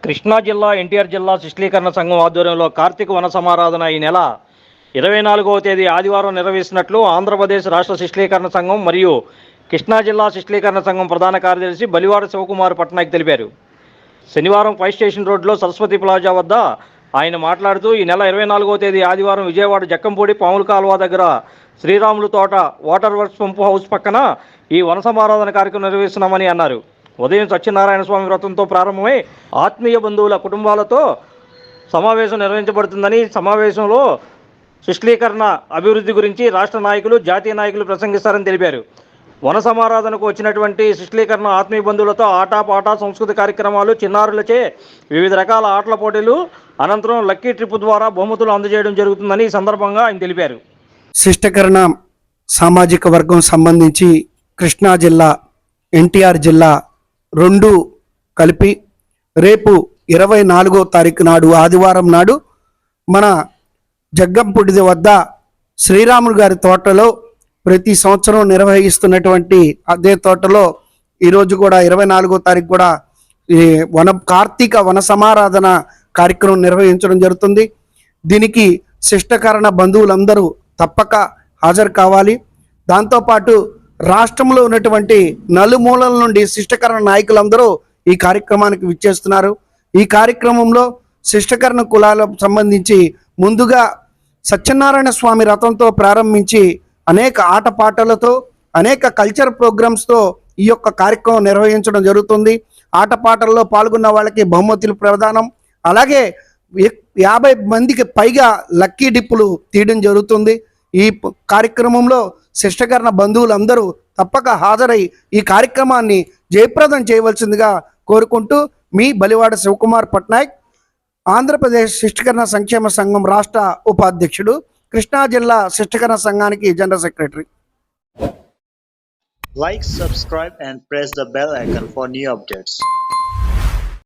కృష్ణా జిల్లా ఎన్టీఆర్ జిల్లా శిష్టీకరణ సంఘం ఆధ్వర్యంలో కార్తీక వన సమారాధన ఈ నెల 24వ తేదీ ఆదివారం నిర్వహిస్తున్నట్లు ఆంధ్రప్రదేశ్ రాష్ట్ర శిష్టీకరణ సంఘం మరియు కృష్ణా జిల్లా శిష్టీకరణ సంఘం ప్రధాన కార్యదర్శి బలివాడ శివకుమార్ పట్నాయక్ తెలిపారు. శనివారం ఫైర్ స్టేషన్ రోడ్లో సరస్వతి ప్లాజా వద్ద ఆయన మాట్లాడుతూ ఈ నెల 24వ తేదీ ఆదివారం విజయవాడ జక్కంపూడి పాముల కాలువ దగ్గర శ్రీరాములు తోట వాటర్ వర్క్స్ పంపు హౌస్ పక్కన ఈ వన సమారాధన కార్యక్రమం నిర్వహిస్తున్నామని అన్నారు. ఉదయం సత్యనారాయణ స్వామి వ్రతంతో ప్రారంభమై ఆత్మీయ బంధువుల కుటుంబాలతో సమావేశం నిర్వహించబడుతుందని, సమావేశంలో శిష్టీకరణ అభివృద్ధి గురించి రాష్ట్ర నాయకులు, జాతీయ నాయకులు ప్రసంగిస్తారని తెలిపారు. వన సమారాధనకు వచ్చినటువంటి శిష్టీకరణ ఆత్మీయ బంధువులతో ఆటపాట, సంస్కృతి కార్యక్రమాలు, చిన్నారులచే వివిధ రకాల ఆటల పోటీలు, అనంతరం లక్కీ ట్రిప్ ద్వారా బహుమతులు అందజేయడం జరుగుతుందని ఈ సందర్భంగా ఆయన తెలిపారు. శిష్టీకరణ సామాజిక వర్గం సంబంధించి కృష్ణా జిల్లా, ఎన్టీఆర్ జిల్లా రెండు కలిపి రేపు 24వ తారీఖు నాడు ఆదివారం నాడు మన జగ్గంపూడి వద్ద శ్రీరాములు గారి తోటలో ప్రతి సంవత్సరం నిర్వహిస్తున్నటువంటి అదే తోటలో ఈరోజు కూడా 24వ తారీఖు కూడా ఈ కార్తీక వన సమారాధన కార్యక్రమం నిర్వహించడం జరుగుతుంది. దీనికి శిష్టకరణ బంధువులందరూ తప్పక హాజరు కావాలి. దాంతోపాటు రాష్ట్రంలో ఉన్నటువంటి నలుమూలల నుండి శిష్టకరణ నాయకులందరూ ఈ కార్యక్రమానికి విచ్చేస్తున్నారు. ఈ కార్యక్రమంలో శిష్టకరణ కులాలకు సంబంధించి ముందుగా సత్యనారాయణ స్వామి రథంతో ప్రారంభించి అనేక ఆటపాటలతో, అనేక కల్చర్ ప్రోగ్రామ్స్తో ఈ యొక్క కార్యక్రమం నిర్వహించడం జరుగుతుంది. ఆటపాటల్లో పాల్గొన్న వాళ్ళకి బహుమతులు ప్రదానం, అలాగే 50 మందికి పైగా లక్కీ డిప్పులు తీయడం జరుగుతుంది. ఈ కార్యక్రమంలో శిష్టకరణ బంధువులందరూ తప్పక హాజరై ఈ కార్యక్రమాన్ని జయప్రదం చేయవలసిందిగా కోరుకుంటూ మీ బలివాడ శివకుమార్ పట్నాయక్, ఆంధ్రప్రదేశ్ శిష్టకరణ సంక్షేమ సంఘం రాష్ట్ర ఉపాధ్యక్షుడు, కృష్ణా జిల్లా శిష్టకరణ సంఘానికి general secretary. Like, subscribe and press the bell icon for new updates.